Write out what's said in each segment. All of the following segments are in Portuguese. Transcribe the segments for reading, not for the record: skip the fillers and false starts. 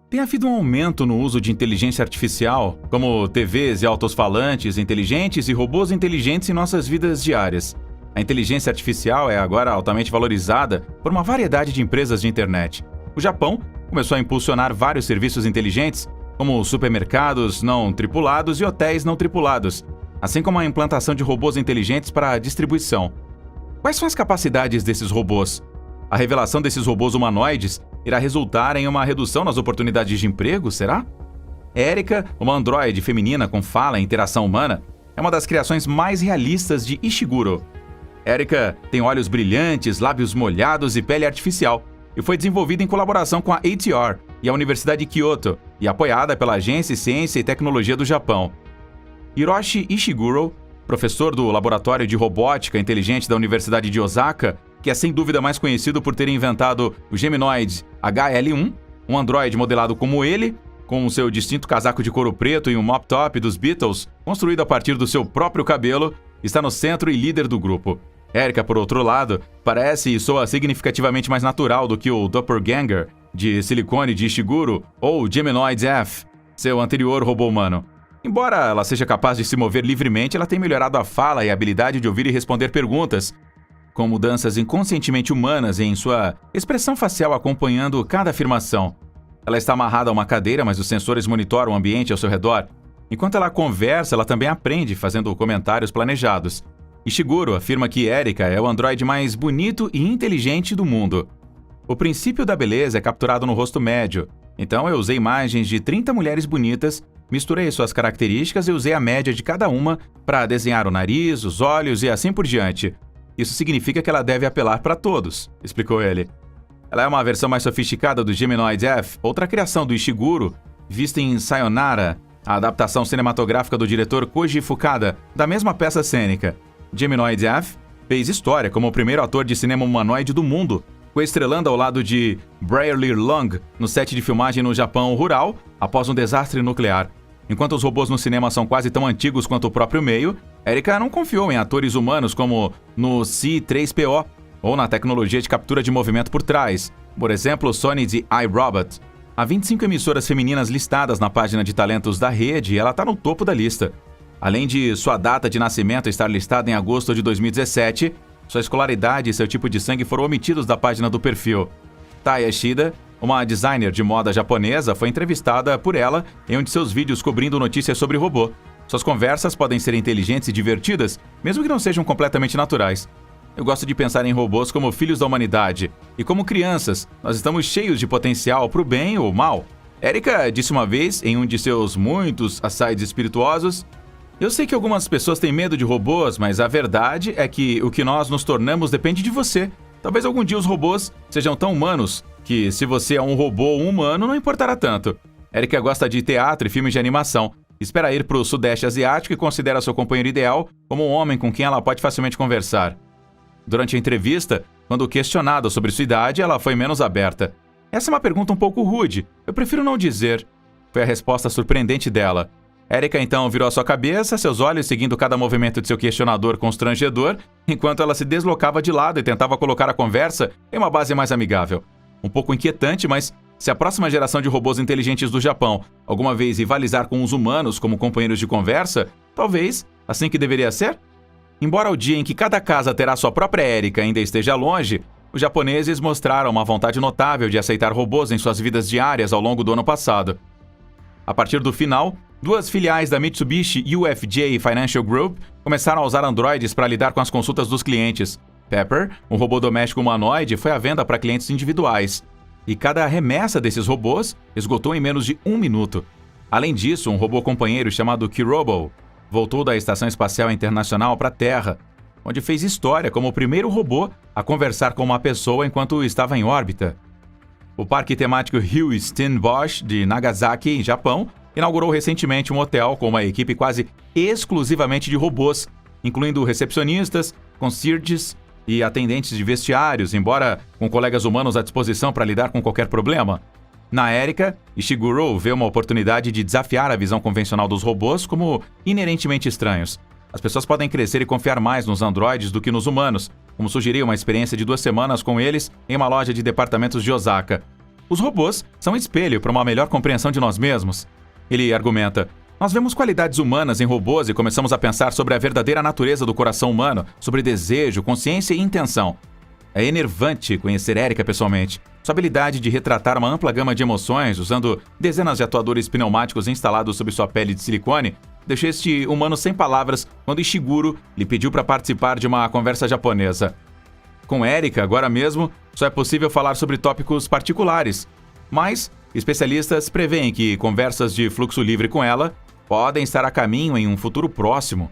Tem havido um aumento no uso de inteligência artificial, como TVs e alto-falantes inteligentes e robôs inteligentes em nossas vidas diárias. A inteligência artificial é agora altamente valorizada por uma variedade de empresas de internet. O Japão começou a impulsionar vários serviços inteligentes, como supermercados não tripulados e hotéis não tripulados, assim como a implantação de robôs inteligentes para a distribuição. Quais são as capacidades desses robôs? A revelação desses robôs humanoides irá resultar em uma redução nas oportunidades de emprego, será? Erika, uma androide feminina com fala e interação humana, é uma das criações mais realistas de Ishiguro. Erika tem olhos brilhantes, lábios molhados e pele artificial, e foi desenvolvida em colaboração com a ATR e a Universidade de Kyoto, e apoiada pela Agência de Ciência e Tecnologia do Japão. Hiroshi Ishiguro, professor do Laboratório de Robótica Inteligente da Universidade de Osaka, que é sem dúvida mais conhecido por ter inventado o Geminoid HL1, um androide modelado como ele, com o seu distinto casaco de couro preto e um mop top dos Beatles, construído a partir do seu próprio cabelo, está no centro e líder do grupo. Erika, por outro lado, parece e soa significativamente mais natural do que o Doppelganger de silicone de Ishiguro ou o Geminoid F, seu anterior robô humano. Embora ela seja capaz de se mover livremente, ela tem melhorado a fala e a habilidade de ouvir e responder perguntas, com mudanças inconscientemente humanas em sua expressão facial acompanhando cada afirmação. Ela está amarrada a uma cadeira, mas os sensores monitoram o ambiente ao seu redor. Enquanto ela conversa, ela também aprende, fazendo comentários planejados. Ishiguro afirma que Erika é o androide mais bonito e inteligente do mundo. O princípio da beleza é capturado no rosto médio, então eu usei imagens de 30 mulheres bonitas, misturei suas características e usei a média de cada uma para desenhar o nariz, os olhos e assim por diante. Isso significa que ela deve apelar para todos, explicou ele. Ela é uma versão mais sofisticada do Geminoid F, outra criação do Ishiguro, vista em Sayonara, a adaptação cinematográfica do diretor Koji Fukada, da mesma peça cênica. Geminoid F fez história como o primeiro ator de cinema humanoide do mundo, coestrelando ao lado de Brierly Long no set de filmagem no Japão rural após um desastre nuclear. Enquanto os robôs no cinema são quase tão antigos quanto o próprio meio, Erika não confiou em atores humanos como no C-3PO ou na tecnologia de captura de movimento por trás, por exemplo, Sony de iRobot. Há 25 emissoras femininas listadas na página de talentos da rede e ela está no topo da lista. Além de sua data de nascimento estar listada em agosto de 2017, sua escolaridade e seu tipo de sangue foram omitidos da página do perfil. Taya Shida, uma designer de moda japonesa, foi entrevistada por ela em um de seus vídeos cobrindo notícias sobre robô. Suas conversas podem ser inteligentes e divertidas, mesmo que não sejam completamente naturais. Eu gosto de pensar em robôs como filhos da humanidade. E como crianças, nós estamos cheios de potencial para o bem ou mal. Erika disse uma vez, em um de seus muitos asides espirituosos: "Eu sei que algumas pessoas têm medo de robôs, mas a verdade é que o que nós nos tornamos depende de você. Talvez algum dia os robôs sejam tão humanos que, se você é um robô ou um humano, não importará tanto." Erika gosta de teatro e filmes de animação. Espera ir para o Sudeste Asiático e considera seu companheiro ideal como um homem com quem ela pode facilmente conversar. Durante a entrevista, quando questionada sobre sua idade, ela foi menos aberta. "Essa é uma pergunta um pouco rude. Eu prefiro não dizer." Foi a resposta surpreendente dela. Erika então virou a sua cabeça, seus olhos seguindo cada movimento de seu questionador constrangedor, enquanto ela se deslocava de lado e tentava colocar a conversa em uma base mais amigável. Um pouco inquietante, mas se a próxima geração de robôs inteligentes do Japão alguma vez rivalizar com os humanos como companheiros de conversa, talvez assim que deveria ser? Embora o dia em que cada casa terá sua própria Erika ainda esteja longe, os japoneses mostraram uma vontade notável de aceitar robôs em suas vidas diárias ao longo do ano passado. A partir do final, duas filiais da Mitsubishi UFJ Financial Group começaram a usar androides para lidar com as consultas dos clientes. Pepper, um robô doméstico humanoide, foi à venda para clientes individuais. E cada remessa desses robôs esgotou em menos de 1 minuto. Além disso, um robô companheiro chamado Kirobo voltou da Estação Espacial Internacional para a Terra, onde fez história como o primeiro robô a conversar com uma pessoa enquanto estava em órbita. O parque temático Hyu-Steenbosch de Nagasaki, Japão, inaugurou recentemente um hotel com uma equipe quase exclusivamente de robôs, incluindo recepcionistas, concierges e atendentes de vestiários, embora com colegas humanos à disposição para lidar com qualquer problema. Na Erika, Ishiguro vê uma oportunidade de desafiar a visão convencional dos robôs como inerentemente estranhos. As pessoas podem crescer e confiar mais nos androides do que nos humanos, como sugeriu uma experiência de 2 semanas com eles em uma loja de departamentos de Osaka. Os robôs são espelho para uma melhor compreensão de nós mesmos. Ele argumenta: nós vemos qualidades humanas em robôs e começamos a pensar sobre a verdadeira natureza do coração humano, sobre desejo, consciência e intenção. É enervante conhecer Erika pessoalmente. Sua habilidade de retratar uma ampla gama de emoções usando dezenas de atuadores pneumáticos instalados sob sua pele de silicone deixou este humano sem palavras quando Ishiguro lhe pediu para participar de uma conversa japonesa. Com Erika, agora mesmo, só é possível falar sobre tópicos particulares, mas especialistas preveem que conversas de fluxo livre com ela podem estar a caminho em um futuro próximo.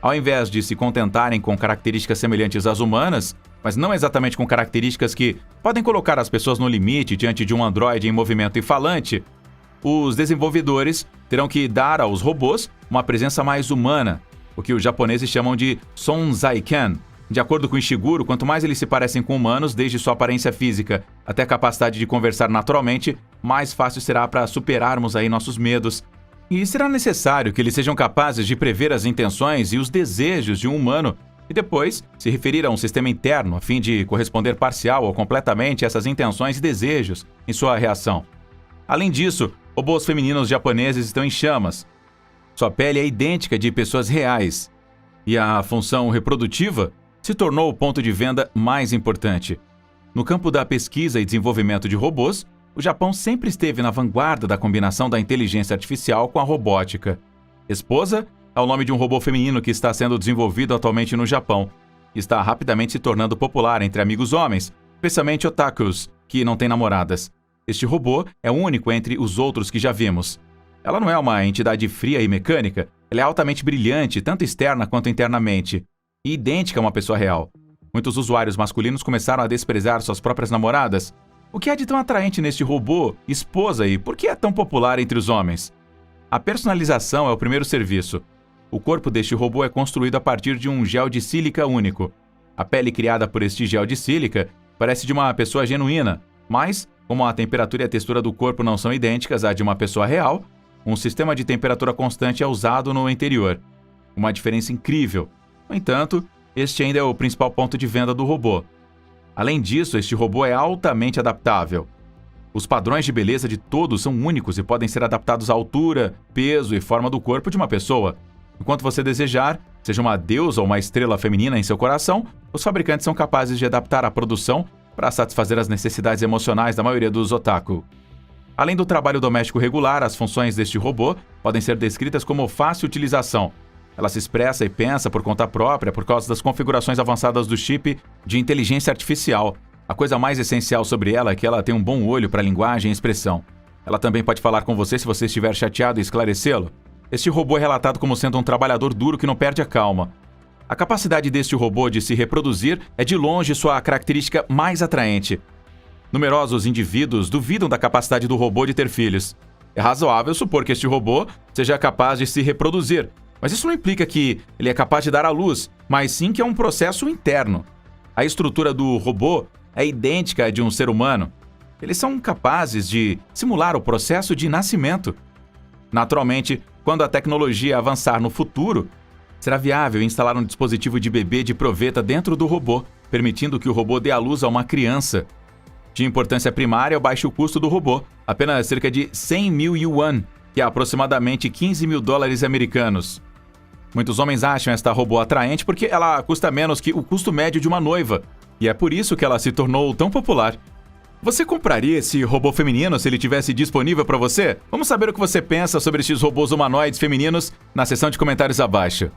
Ao invés de se contentarem com características semelhantes às humanas, mas não exatamente com características que podem colocar as pessoas no limite diante de um androide em movimento e falante, os desenvolvedores terão que dar aos robôs uma presença mais humana, o que os japoneses chamam de Sonzaiken. De acordo com Ishiguro, quanto mais eles se parecem com humanos, desde sua aparência física até a capacidade de conversar naturalmente, mais fácil será para superarmos aí nossos medos. E será necessário que eles sejam capazes de prever as intenções e os desejos de um humano e depois se referir a um sistema interno a fim de corresponder parcial ou completamente a essas intenções e desejos em sua reação. Além disso, robôs femininos japoneses estão em chamas. Sua pele é idêntica de pessoas reais. E a função reprodutiva se tornou o ponto de venda mais importante. No campo da pesquisa e desenvolvimento de robôs, o Japão sempre esteve na vanguarda da combinação da inteligência artificial com a robótica. Esposa é o nome de um robô feminino que está sendo desenvolvido atualmente no Japão e está rapidamente se tornando popular entre amigos homens, especialmente otakus, que não têm namoradas. Este robô é único entre os outros que já vimos. Ela não é uma entidade fria e mecânica, ela é altamente brilhante, tanto externa quanto internamente, e idêntica a uma pessoa real. Muitos usuários masculinos começaram a desprezar suas próprias namoradas. O que há de tão atraente neste robô, esposa, e por que é tão popular entre os homens? A personalização é o primeiro serviço. O corpo deste robô é construído a partir de um gel de sílica único. A pele criada por este gel de sílica parece de uma pessoa genuína, mas, como a temperatura e a textura do corpo não são idênticas à de uma pessoa real, um sistema de temperatura constante é usado no interior. Uma diferença incrível. No entanto, este ainda é o principal ponto de venda do robô. Além disso, este robô é altamente adaptável. Os padrões de beleza de todos são únicos e podem ser adaptados à altura, peso e forma do corpo de uma pessoa. Enquanto você desejar, seja uma deusa ou uma estrela feminina em seu coração, os fabricantes são capazes de adaptar a produção para satisfazer as necessidades emocionais da maioria dos otaku. Além do trabalho doméstico regular, as funções deste robô podem ser descritas como fácil utilização. Ela se expressa e pensa por conta própria por causa das configurações avançadas do chip de inteligência artificial. A coisa mais essencial sobre ela é que ela tem um bom olho para linguagem e expressão. Ela também pode falar com você se você estiver chateado e esclarecê-lo. Este robô é relatado como sendo um trabalhador duro que não perde a calma. A capacidade deste robô de se reproduzir é de longe sua característica mais atraente. Numerosos indivíduos duvidam da capacidade do robô de ter filhos. É razoável supor que este robô seja capaz de se reproduzir, mas isso não implica que ele é capaz de dar à luz, mas sim que é um processo interno. A estrutura do robô é idêntica à de um ser humano. Eles são capazes de simular o processo de nascimento. Naturalmente, quando a tecnologia avançar no futuro, será viável instalar um dispositivo de bebê de proveta dentro do robô, permitindo que o robô dê à luz a uma criança. De importância primária é o baixo custo do robô, apenas cerca de 100 mil yuan, que é aproximadamente 15 mil dólares americanos. Muitos homens acham esta robô atraente porque ela custa menos que o custo médio de uma noiva, e é por isso que ela se tornou tão popular. Você compraria esse robô feminino se ele tivesse disponível para você? Vamos saber o que você pensa sobre estes robôs humanoides femininos na seção de comentários abaixo.